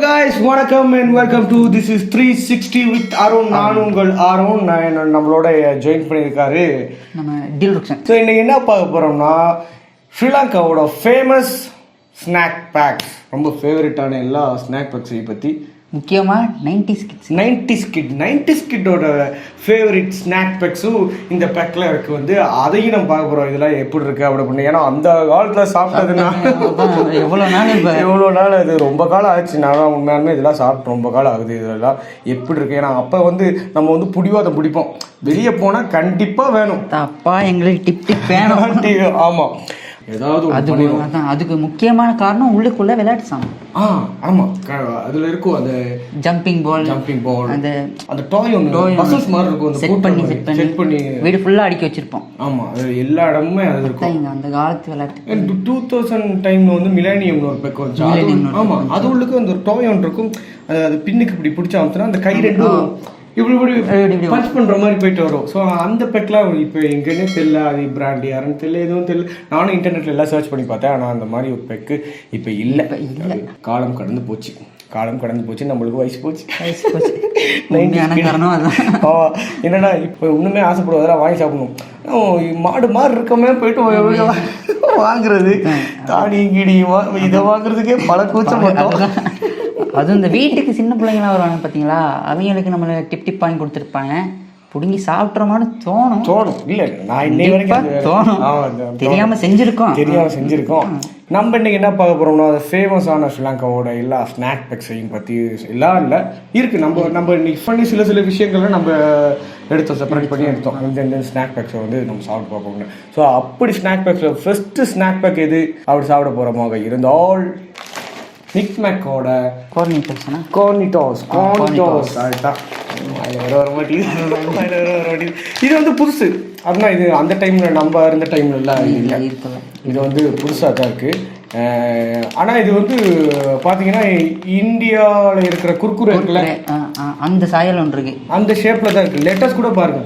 guys, வணக்கம் and welcome to this is 360 with Arun. நான் உங்கள் அருண். நம்மளோட ஜாயின் பண்ணியிருக்காரு நம்ம டில்ருக்ஷன். ஸோ இன்னைக்கு என்ன பார்க்க போகிறோம்னா ஸ்ரீலங்காவோட ஃபேமஸ் ஸ்நாக் பேக்ஸ், ரொம்ப ஃபேவரட்டான எல்லா ஸ்நாக் பேக்ஸை பற்றி, முக்கியமாக 90s கிட்டோட ஃபேவரட் ஸ்நாக் பேக்ஸும் இந்த பேக்கில் இருக்குது. வந்து அதையும் நம்ம பார்க்க போகிறோம், இதெல்லாம் எப்படி இருக்குது அப்படி பண்ணி. ஏன்னா அந்த காலத்தில் சாப்பிட்டதுன்னா எவ்வளோ நாள் அது ரொம்ப காலம் ஆச்சு. நான் உண்மையாலுமே இதெல்லாம் சாப்பிட்டு ரொம்ப காலம் ஆகுது. இதெல்லாம் எப்படி இருக்குது, ஏன்னா அப்போ வந்து நம்ம வந்து புடிவாதம் பிடிப்போம், வெளியே போனால் கண்டிப்பாக வேணும், அப்பா எங்களுக்கு டிப் வேணும். ஆமாம், ஏதாவது அதுக்கு முக்கியமான காரணம் உள்ளுக்குள்ள விளையாட்டு சாமான். ஆமா, அதுல இருக்கும் அந்த ஜம்பிங் பால், அந்த டாய் ஒன்று பசஸ் மாதிரி இருக்கும், செட் பண்ணி வீடு ஃபுல்லா அடுக்கி வச்சிருப்போம். ஆமா, அது எல்லா இடமுமே அது இருக்கும். அந்த காலத்து விளையாட்டு 2000 டைம்ல வந்து மிலேனியம் ஒரு பெக் வந்துச்சு. ஆமா, அது உள்ளுக்கு அந்த டாய் ஒன்று இருக்கும். அது பின்னுக்கு இப்படி பிடிச்சா அமுத்துனா அந்த கை ரெண்டும் இப்படி பஞ்ச் பண்ற மாதிரி போயிட்டு வரும். ஸோ அந்த பெக்லாம் இப்போ எங்கன்னே தெரியல, அது பிராண்ட் யாருன்னு தெரியல, எதுவும் தெரியல. நானும் இன்டர்நெட்ல எல்லாம் சர்ச் பண்ணி பார்த்தேன், ஆனால் அந்த மாதிரி ஒரு பெக்கு இப்போ இல்லை. காலம் கடந்து போச்சு, நம்மளுக்கு வயசு போச்சு. என்னன்னா இப்போ இன்னுமே ஆசைப்படுவதெல்லாம் வாங்கி சாப்பிடணும். மாடு மாதிரி இருக்கமே போயிட்டு வாங்குறது, தாடி கிடி இதை வாங்குறதுக்கே பல கூச்சம் மட்டும். அதுவும் இந்த வீட்டுக்கு சின்ன பிள்ளைங்களாம் வருவாங்க பார்த்தீங்களா, அவங்களுக்கு நம்மளை டிப் வாங்கி கொடுத்துருப்பாங்க. பிடுங்கி சாப்பிட்றோமான்னு தோணும். இல்லை, நான் இன்னை வரைக்கும் தோணும், தெரியாமல் செஞ்சுருக்கோம். நம்ம இன்னைக்கு என்ன பார்க்க போகிறோம்னா, அது ஃபேமஸான ஸ்ரீலங்காவோட எல்லா ஸ்நாக் பேக்ஸையும் பற்றி எல்லாம் இல்லை இருக்குது. நம்ம இன்னைக்கு பண்ணி சில விஷயங்கள்லாம் நம்ம செப்பரேட் பண்ணி எடுத்தோம். இந்த ஸ்நாக் பேக்ஸை வந்து நம்ம சாப்பிட்டு பார்ப்போம்னு. ஸோ அப்படி ஸ்நாக் பேக்ஸில் ஃபர்ஸ்ட்டு ஸ்நாக் பேக் எது அப்படி சாப்பிட போகிறோமாக இருந்தால் நிக்மேக்கோட கோர்னிட்டோஸ். இது வந்து புதுசு, அப்படின்னா இது அந்த டைம்ல நம்ம இருந்த டைம்ல எல்லாம் இல்லை, இது வந்து புதுசாக தான் இருக்கு. ஆனால் இது வந்து பார்த்தீங்கன்னா இந்தியாவில் இருக்கிற குர்குரே இருக்குல்ல, அந்த சாயல் ஒன்று இருக்கு, அந்த ஷேப்ல தான் இருக்கு. லெட்டர்ஸ் கூட பாருங்க,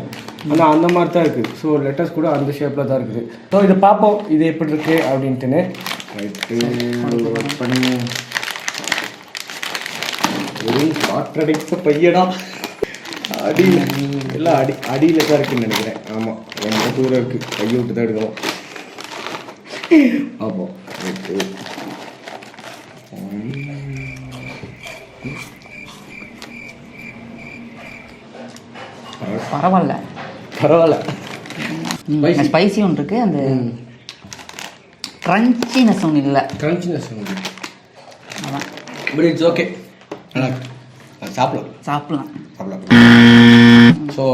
ஆனால் அந்த மாதிரி தான் இருக்குது. ஸோ லெட்டர்ஸ் கூட அந்த ஷேப்பில் தான் இருக்குது. ஸோ இதை பார்ப்போம் இது எப்படி இருக்குது அப்படின்ட்டுன்னு. ரைட்டு பண்ணி ஒரு காற்றடைத்த பையனா அடியில் எல்லாம் அடியில் தான் இருக்குன்னு நினைக்கிறேன். ஆமாம், ரொம்ப தூரம் இருக்குது, கையை விட்டு தான் எடுக்கணும். ஆமாம், ரைட்டு. பரவாயில்ல. ஸ்பைசி ஒன்று இருக்கு, அந்த கிரன்ச்சினஸ் ஒன்று இல்லை. அதான், பட் இட்ஸ் ஓகே, சாப்பிடலாம். ஸோ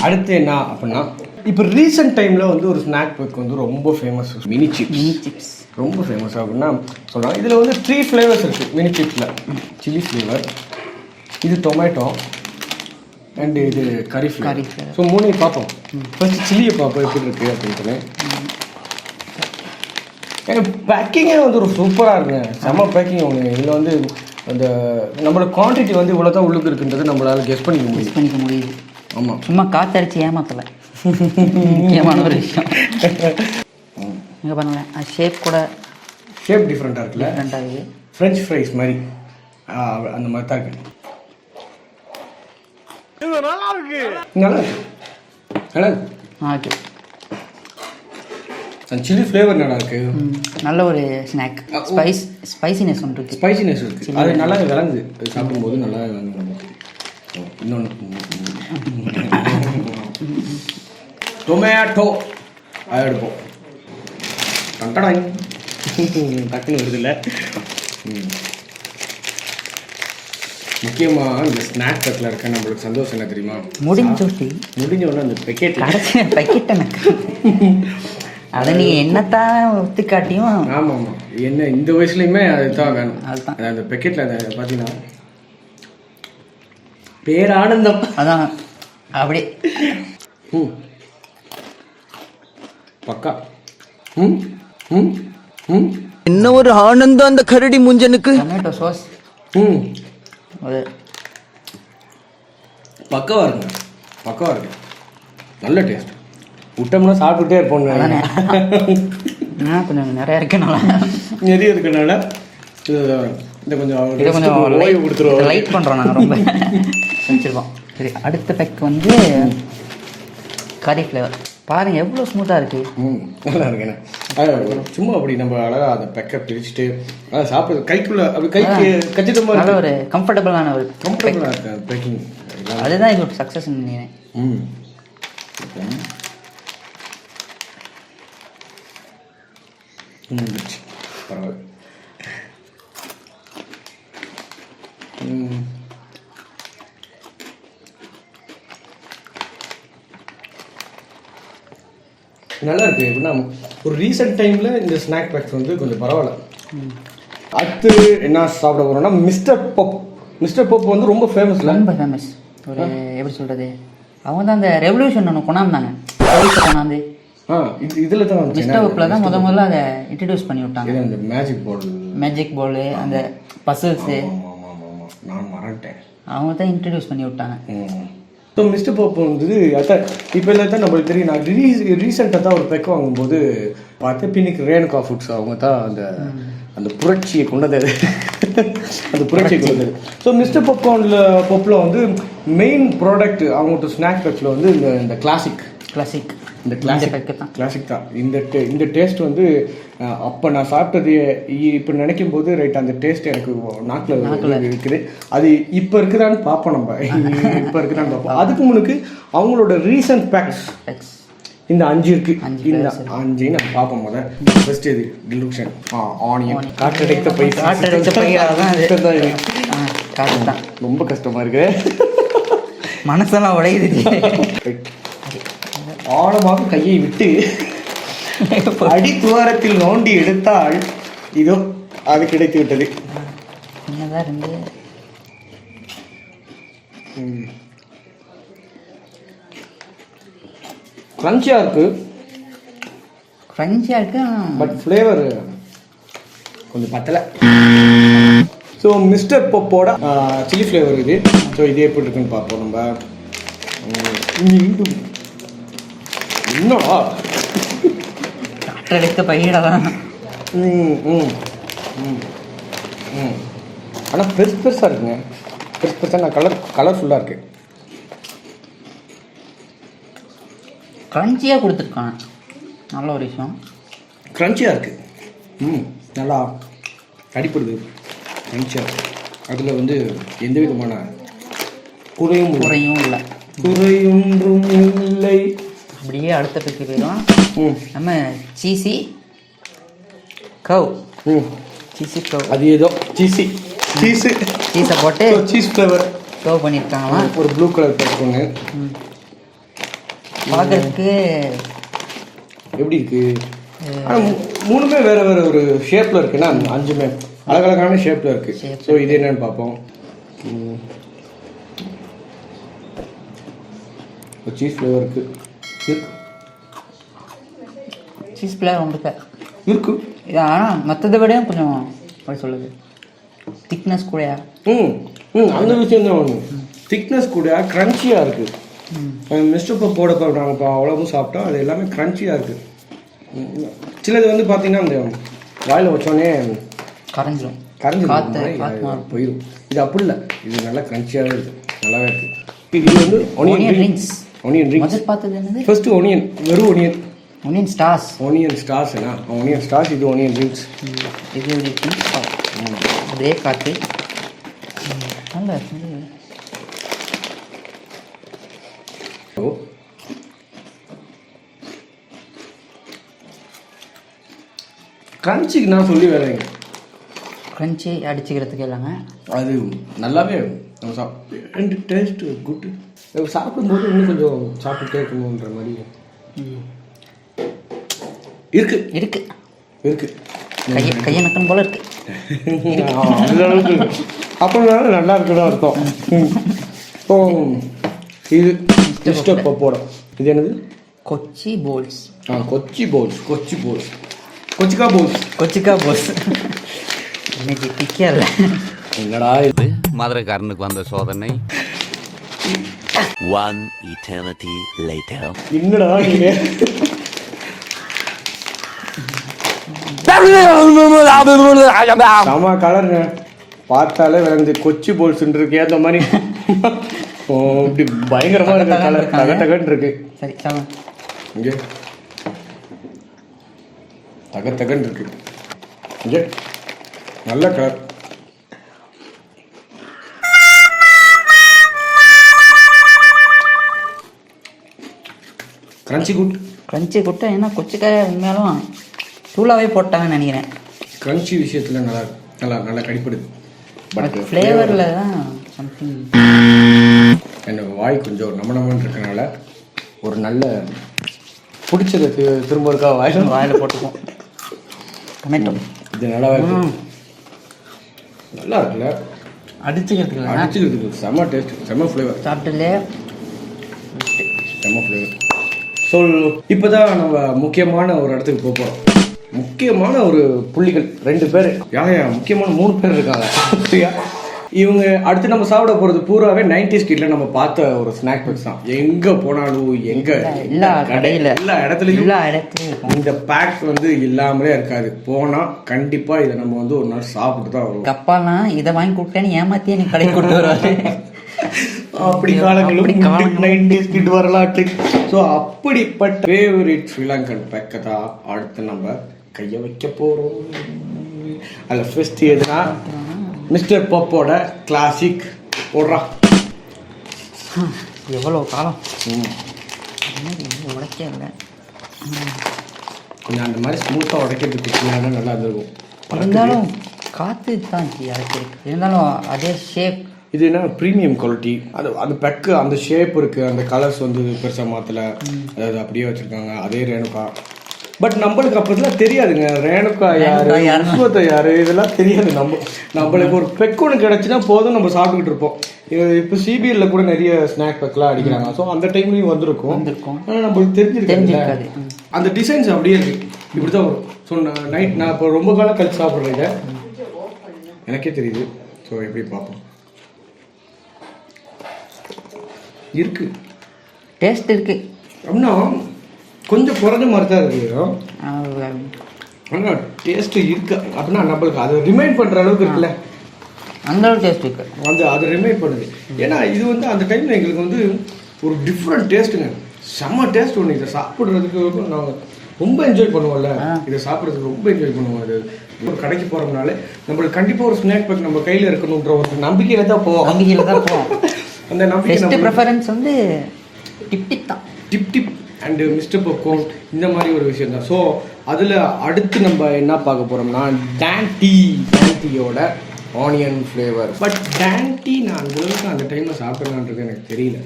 அடுத்து என்ன அப்படின்னா, இப்போ ரீசெண்ட் டைமில் வந்து ஒரு ஸ்நாக் பேக் வந்து ரொம்ப ஃபேமஸ், மினி சிப்ஸ் ரொம்ப ஃபேமஸ் அப்படின்னா சொல்லலாம். இதில் வந்து 3 ஃப்ளேவர்ஸ் இருக்குது மினி சிப்ஸில். சில்லி ஃப்ளேவர், இது டொமேட்டோ, அண்ட் இது கறி ஃப்ளேவர். ஸோ 3 பார்ப்போம். ஃபர்ஸ்ட் சில்லியை பார்ப்போம் எப்படி இருக்குது அப்படின்ட்டு. பேக்கிங்கே வந்து ஒரு சூப்பராக இருக்குங்க, செம்ம பேக்கிங் ஒன்று. இதில் வந்து அந்த நம்மளோட குவான்டிட்டி வந்து இவ்வளோ தான் உள்ளுக்கு இருக்குன்றது நம்மளால கெஸ் பண்ணிக்க முடியுது. ஆமாம், சும்மா காத்தடிச்சு ஏமாத்தலை, முக்கியமான ஒரு விஷயம். இங்கே பண்ணுவேன், ஷேப் டிஃப்ரெண்ட்டாக இருக்குல்ல, ஃப்ரெஞ்ச் ஃப்ரைஸ் மாதிரி அந்த மாதிரி தான் இருக்கு. நல்லா இருக்கு. சில்லி ஃப்ளேவர் நல்லா இருக்கு, நல்ல ஒரு ஸ்நாக். ஸ்பைசினஸ் இருக்கு, அது நல்லா விளங்குது, சாப்பிடும்போது நல்லா விளங்குது. இன்னொன்று டொமேட்டோ அதை எடுப்போம். டக்குன்னு வருது இல்லை. முக்கியமாக இந்த ஸ்நாக் பேக்கில் இருக்க நம்மளுக்கு சந்தோஷம் என்ன தெரியுமா, முடிஞ்ச உடனே அந்த பெக்கெட் எனக்கு அதை நீங்கள் என்னத்தான் ஒத்துக்காட்டியும். ஆமாம், என்ன இந்த வயசுலையுமே அதுதான் வேணும். அதுதான் அந்த பெக்கெட்டில் அதை பார்த்தீங்கன்னா பேரானந்தம். அதான் அப்படியே பக்கா. என்ன ஒரு ஆனந்தம் அந்த கரடி முஞ்சனுக்கு. டொமேட்டோ சாஸ் பக்கவா இருக்கு, நல்ல டேஸ்ட். விட்டோம்னா சாப்பிட்டுட்டே இருப்போம். கொஞ்சம் நிறைய இருக்கனால இந்த கொஞ்சம் இதை கொஞ்சம் ஓய்வு கொடுத்துருவோம். லைட் பண்ணுறோம் நாங்கள் ரொம்ப வச்சுருக்கோம். சரி, அடுத்த பேக் வந்து கறி ஃப்ளேவர். பாருங்க எவ்வளோ ஸ்மூத்தாக இருக்குது. நல்லா இருக்குண்ணே. சும்மா அப்படி நம்ம அழகா அந்த பெக்கை பிரிச்சுட்டு அதை சாப்பிடுறது கைக்குள்ள அப்படி கைக்கு கச்சிதமாக நல்ல ஒரு கம்ஃபர்டபுளான ஒரு கம்ஃபர்டபுளாக இருக்கு அந்த பேக்கிங். அதுதான் இது ஒரு சக்ஸஸ் நினைக்கிறேன். பரவாயில்ல. நல்லா இருக்கு. எப்படின்னா ஒரு ரீசெண்ட் டைம்ல இந்த ஸ்நாக் பேக்ஸ் வந்து கொஞ்சம் பரவாயில்ல. அடுத்து என்ன சாப்பிட போறோம்னா மிஸ்டர் பாப். மிஸ்டர் பாப் வந்து ரொம்ப ஃபேமஸ். ரொம்ப ஃபேமஸ். ஒரு எப்படி சொல்றது, அவங்க தான் அந்த ரெவல்யூஷன் ஒன்று கொண்டாந்தாங்க. கொண்டாந்து இதுல தான் மிஸ்டர் பாப்ல தான் முதல்ல அதை இன்ட்ரடியூஸ் பண்ணி விட்டாங்க. அந்த மேஜிக் பால் அந்த பசில்ஸ் நான் மறந்துட்டேன். அவங்க தான் இன்ட்ரடியூஸ் பண்ணி விட்டாங்க. ஸோ மிஸ்டர் பாப் வந்து அதான் இப்போ இல்லை தான் நம்மளுக்கு தெரியும். நான் ரீசெண்டாக தான் ஒரு பெக் வாங்கும்போது பார்த்து பின்னுக்கு ரேணுகா ஃபுட்ஸ் அவங்க தான் அந்த புரட்சியை கொண்டது. அந்த புரட்சியை கொண்டது. ஸோ மிஸ்டர் பாப்ல வந்து மெயின் ப்ராடக்ட் அவங்கள்ட்ட ஸ்நாக் பேக்ஸில் வந்து இந்த கிளாசிக் இந்த கிளாசிக் தான். இந்த டேஸ்ட் வந்து அப்போ நான் சாப்பிட்டது இப்போ நினைக்கும் போது ரைட் அந்த டேஸ்ட் எனக்கு நாக்கில் இருக்குது. அது இப்போ இருக்குதான்னு பார்ப்போம். நம்ம இப்போ இருக்குதான்னு பார்ப்போம். அதுக்கு முன்னுக்கு அவங்களோட ரீசன்ட் பேக்ஸ் இந்த 5 இருக்கு. இந்த 5 நான் பார்ப்போம். முதல்ல ஃபர்ஸ்ட் இது டிலூக்ஷன் ஆனியன் காற்றடைத்த பை. ரொம்ப கஷ்டமா இருக்கு, மனசெல்லாம் உடையுது. ஆழமாக கையை விட்டு அடித்துவாரத்தில் நோண்டி எடுத்தால் இதோ அது கிடைத்து விட்டது. கிரன்ச்சியா இருக்கு பட் ஃப்ளேவர் கொஞ்சம் பத்தல. ஸோ மிஸ்டர் பாப்போட சில்லி ஃப்ளேவர் இது. ஸோ இது எப்படி இருக்குன்னு பார்ப்போம் நம்ம. என்னடா காற்றடித்த பையடாதான். ஆனால் பெருசாக இருக்குங்க. பெருசாக நான் கலர்ஃபுல்லாக இருக்கு. க்ரன்ச்சியாக கொடுத்துருக்காங்க. நல்ல ஒரு விஷயம். க்ரன்ச்சியாக இருக்கு. நல்லா அடிப்படுது. க்ரன்ச்சியாக இருக்கு. அதில் வந்து எந்த விதமான குறையும் இல்லை. குறையொன்றும் இல்லை. அப்படியே அடுத்த பேக்கு போயிடும். நம்ம சீஸை அது ஏதோ சீஸை போட்டு சீஸ் ஃப்ளேவர் கவ் பண்ணியிருக்காங்களா. ஒரு ப்ளூ கலர் பேக் பார்க்கறதுக்கு எப்படி இருக்கு. ஆனால் 3மே வேற வேற ஒரு ஷேப்ல இருக்குன்னா 5மே அழகழகான ஷேப்ல இருக்கு. ஸோ இது என்னன்னு பார்ப்போம். சீஸ் ஃப்ளேவர் இருக்கு. சீஸ் ஃப்ளேவர் ரொம்ப இருக்கு. ஆனால் மற்றதை விட கொஞ்சம் அப்படி சொல்லுது திக்னஸ் கூடயா. அந்த விஷயம் தான் ஒன்று. திக்னஸ் கூட க்ரன்ச்சியாக இருக்குது. மிஸ்டர் பாப் போட நாங்கள் இப்போ அவ்வளோவும் சாப்பிட்டோம். அது எல்லாமே க்ரன்ச்சியாக இருக்குது. சிலது வந்து பார்த்தீங்கன்னா அந்த வாயில் வச்சோடனே கரைஞ்சிரும் போயிடும். இது அப்படி இல்லை. இது நல்லா க்ரன்ச்சியாகவே இருக்குது. நல்லாவே இருக்குது. இது வந்து ஆனியன் ரிங்ஸ். முதல் பார்த்தது என்னது? ஃபர்ஸ்ட் ஆனியன், வெறும் ஆனியன் ஸ்டார்ஸ். ஆனியன் ஸ்டார்ஸ் இது ஆனியன் ரிங்ஸ். இது அதே காற்று நல்லா கிரன்ச்சிக்கு நான் சொல்லி வேலைங்க. கிரன்ச்சி அடிச்சுக்கிறதுக்கு இல்லைங்க. அது நல்லாவே நம்ம ரெண்டு டேஸ்ட் குட். சாப்பிடும்போது இன்னும் கொஞ்சம் சாப்பிட்டுட்டே இருக்கணுன்ற மாதிரி இருக்கு. கையை நக்கணும் போல இருக்கு. அப்படினால நல்லா இருக்குன்னு அர்த்தம். இப்போ இது மிஸ்டர் பாப்போட இது என்னது? கொச்சி போல்ஸ். கொச்சிக்கா போல்ஸ். இன்னைக்கு பிக்கல. என்னடா இது மதுரைக்காரனுக்கு வந்த சோதனை. One eternity later. என்னடா நீங்க சம கலருங்க. பார்த்தாலே விளங்குது கொச்சி போல்ஸ்ன்னு இருக்கு அந்த மாதிரி. இப்படி பயங்கரமாக இருக்கு, கலர் தகன்னு இருக்கு. சரி சாப்பிடு. இங்கே தகன்னு இருக்கு. இங்கே நல்ல கலர். கிரன்ச்சி குட்டை என்ன கொச்சிக்காய உண்மையாலும் தூளாவே போட்டாங்கன்னு நினைக்கிறேன். கிரன்ச்சி விஷயத்தில் நல்லா நல்லா நல்லா கடிப்படுது. பட் ஃப்ளேவரில் தான் சம்திங். எனக்கு வாய் கொஞ்சம் நமன்னு இருக்கனால ஒரு நல்ல பிடிச்சதை திரும்ப இருக்கா வாயில் போட்டுக்கும். டொமேட்டோ இது நல்லாவே இருக்கு. நல்லா இருக்குல்ல, அடிச்சுக்கிறதுக்கு செம்ம டேஸ்ட், செம்ம ஃப்ளேவர். சாப்பிட்டுலே செம்ம ஃப்ளேவர். ஸோ இப்போ தான் நம்ம முக்கியமான ஒரு இடத்துக்கு போக போகிறோம். முக்கியமான ஒரு புள்ளிகள் 2 பேர், முக்கியமான 3 பேர் இருக்காங்க. சரியா? இவங்க அடுத்து நம்ம சாப்பிட போகிறது பூராவே 90s கிட்ல நம்ம பார்த்த ஒரு ஸ்நாக் பாக்ஸ் தான். எங்கே போனாலும் எல்லா கடையில் எல்லா இடத்துலையும் இந்த பேக் வந்து இல்லாமலே இருக்காது. போனால் கண்டிப்பாக இதை நம்ம வந்து ஒரு நாள் சாப்பிட்டு தான் வரும். அப்பாலாம் இதை வாங்கி கொடுத்தேன்னு ஏமாத்தியே நீ கடை கொண்டு வருவாரு. அப்படி காலங்களும் 90s கிட் வரலாற்று. ஸோ அப்படிப்பட்ட ஃபேவரட் ஸ்ரீலங்கன் பேக்கை தான் அடுத்து நம்ம கையை வைக்க போகிறோம். அதில் ஃபர்ஸ்ட் எதுனா மிஸ்டர் பப்போட கிளாசிக் போடுறா. எவ்வளோ காலம் உடைக்க இல்லை, கொஞ்சம் அந்த மாதிரி ஸ்மூத்தாக உடைக்கிறதுக்கு நல்லா இருந்திருக்கும். இருந்தாலும் காற்று தான் அடைச்சிருக்கு. இருந்தாலும் அதே ஷேப். இது என்ன ப்ரீமியம் குவாலிட்டி. அது பெக்கு அந்த ஷேப் இருக்குது, அந்த கலர்ஸ் வந்து பெருசாக மாற்றலை, அதாவது அப்படியே வச்சுருக்காங்க. அதே ரேணுகா. பட் நம்மளுக்கு அப்போதெல்லாம் தெரியாதுங்க ரேணுகா யாரு, விஸ்வத்தை யாரு, இதெல்லாம் தெரியாது. நம்மளுக்கு ஒரு பெக் ஒன்று கிடச்சின்னா போதும், நம்ம சாப்பிட்டுக்கிட்டு இருப்போம். இப்போ சிபிஎல்ல கூட நிறைய ஸ்நாக் பெக்லாம் அடிக்கிறாங்க. ஸோ அந்த டைம்லையும் வந்திருக்கும். ஆனால் நம்மளுக்கு தெரிஞ்சிருக்காது. அந்த டிசைன்ஸ் அப்படியே இருக்கு, இப்படி தான் வரும். ஸோ நைட் நான் இப்போ ரொம்ப காலம் கழிச்சு சாப்பிட்றேன், எனக்கே தெரியுது. ஸோ எப்படி பார்ப்போம். இருக்கு டேஸ்ட் இருக்கு அப்படின்னா கொஞ்சம் குறைஞ்ச மாதிரி தான் இருக்கு. ஆனால் டேஸ்ட் இருக்கு அப்படின்னா நம்மளுக்கு அதை ரிமைண்ட் பண்ணுற அளவுக்கு இருக்குல்ல, அந்த அளவுக்கு டேஸ்ட் இருக்கு. அதை ரிமைண்ட் பண்ணுது. ஏன்னா இது வந்து அந்த டைமில் எங்களுக்கு வந்து ஒரு டிஃப்ரெண்ட் டேஸ்ட்டுங்க, செம்ம டேஸ்ட் ஒன்று. இதை சாப்பிட்றதுக்கு நாங்கள் ரொம்ப என்ஜாய் பண்ணுவோம்ல, இதை சாப்பிட்றதுக்கு ரொம்ப என்ஜாய் பண்ணுவோம். அது ஒரு கடைக்கு போகிறோம்னாலே நம்மளுக்கு கண்டிப்பாக ஒரு ஸ்நாக் பேக் நம்ம கையில் இருக்கணுன்ற ஒரு நம்பிக்கையில் தான் போவோம். அந்த நம்பிக்கை ப்ரிஃபரன்ஸ் வந்து டிப் தான். டிப் அண்ட் மிஸ்டர் பாப்கார்ன் இந்த மாதிரி ஒரு விஷயம் தான். ஸோ அதில் அடுத்து நம்ம என்ன பார்க்க போகிறோம்னா டேன்டியோட ஆனியன் ஃப்ளேவர். பட் டேன்டி நான் அந்த அளவுக்கு அந்த டைமில் சாப்பிட்றான்றது எனக்கு தெரியல.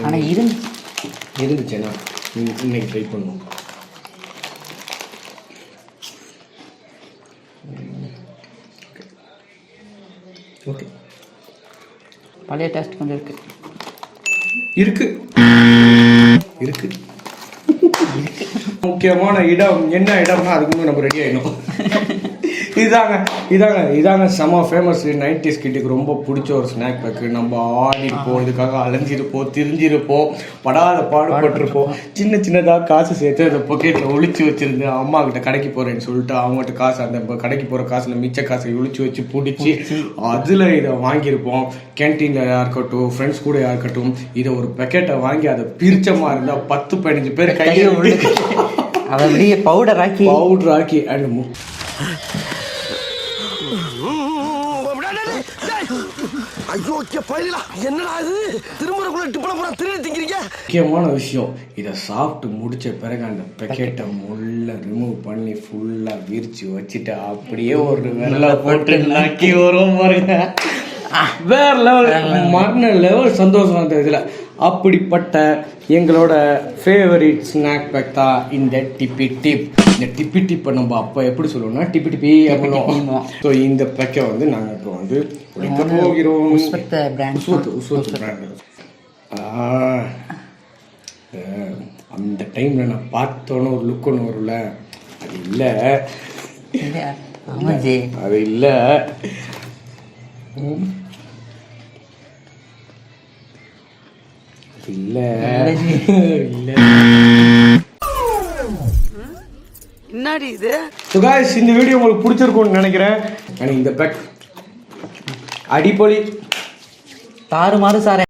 ஆனால் இருந்துச்சுன்னா இன்னைக்கு ட்ரை பண்ணுவோம். ஓகே, பழைய டேஸ்ட் கொஞ்சம் இருக்கு. முக்கியமான இடம் என்ன இடம்னா அதுக்கு முன்னாடி நம்ம ரெடி ஆயிடும். இதாங்க செம ஃபேமஸ் 90s கிட்டுக்கு ரொம்ப பிடிச்ச ஒரு ஸ்நாக் பேக்கு. நம்ம ஆடிப்போம், இதுக்காக அலைஞ்சிருப்போம், திரிஞ்சிருப்போம், படாத பாடுபட்டிருப்போம். சின்னதாக காசு சேர்த்து அந்த பொக்கெட்டில் ஒழிச்சு வச்சிருந்து அம்மா கிட்ட கடைக்கு போறேன்னு சொல்லிட்டு அவங்ககிட்ட காசு, அந்த கடைக்கு போகிற காசுல மிச்ச காசை ஒழிச்சு வச்சு பிடிச்சி அதில் இதை வாங்கியிருப்போம். கேன்டீனில் யாருக்கட்டும், ஃப்ரெண்ட்ஸ் கூட யாருக்கட்டும், இதை ஒரு பேக்கெட்டை வாங்கி அதை பிரிச்சமாக இருந்தால் 10-15 பேர் கையை அப்படியே பவுடர் ஆக்கி அண்ட் முக்கியமான விஷயம், இதை சாப்பிட்டு முடிச்ச பிறகு அந்த பேக்கெட்டை முள்ள ரிமூவ் பண்ணி ஃபுல்லா விரிச்சு வச்சுட்டு அப்படியே ஒரு வெள்ளை போட்டு நக்கி வரும் பாருங்க, வேற லெவல், மரண லெவல் சந்தோஷம் அந்த இதுல. அப்படிப்பட்ட எங்களோட ஃபேவரட் ஸ்நாக் பேக் தான் இந்த டிப்பி டிப். இந்த டிப்பி டிப்பை நம்ம அப்போ எப்படி சொல்லுவோம்னா டிப்பி அப்படின்னும். ஸோ இந்த பேக்கை வந்து நாங்கள் இப்போ வந்து குடிக்க போகிறோம். அந்த டைமில் நான் பார்த்தோன்னு ஒரு லுக் ஒன்று வரும்ல, அது இல்லை, அது இல்லை. இல்ல இல்ல என்னடி இது? So guys, இந்த வீடியோ உங்களுக்கு பிடிச்சிருக்கும்னு நினைக்கிறேன். அண்ட் இந்த பேக் அடிப்பொலி தாறுமாறு சாரே.